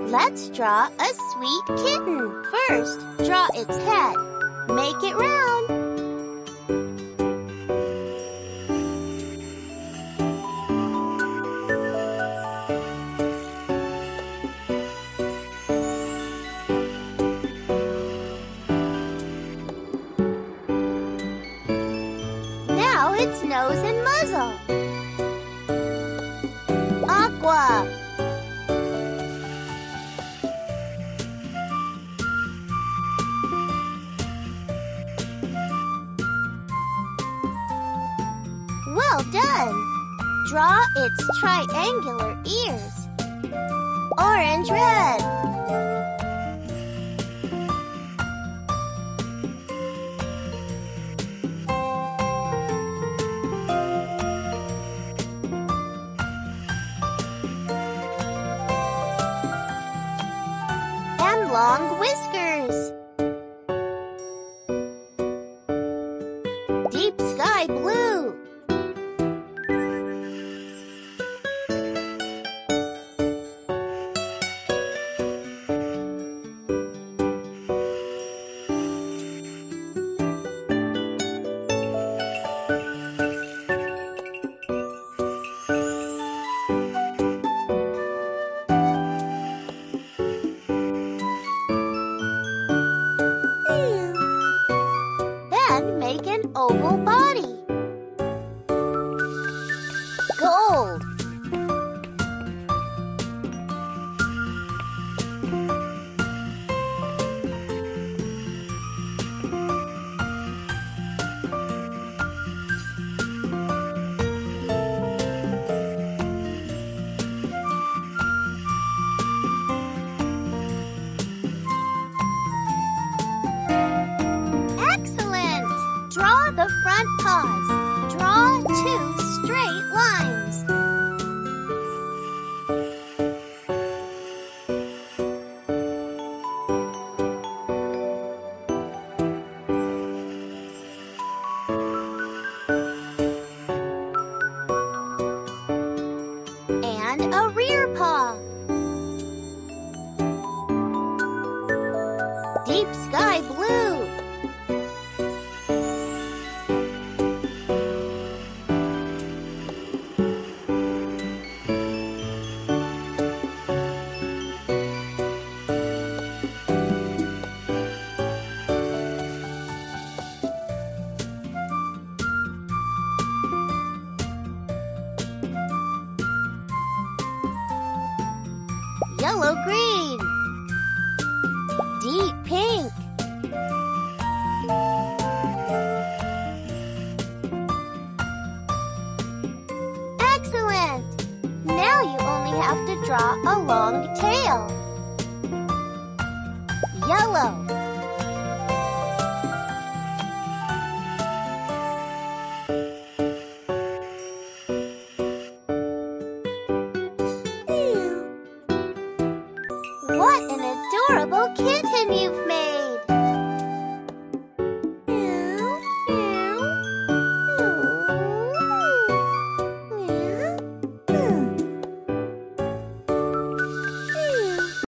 Let's draw a sweet kitten. First, draw its head. Make it round. Now its nose and muzzle. Aqua. Well done! Draw its triangular ears. Orange-red. And long whiskers. Deep sky blue. Then make an oval body. Gold. Excellent! Draw the front paws. Draw 2 straight lines. And a rear paw. Deep sky blue. Yellow-green. Deep pink. Excellent! Now you only have to draw a long tail. Yellow.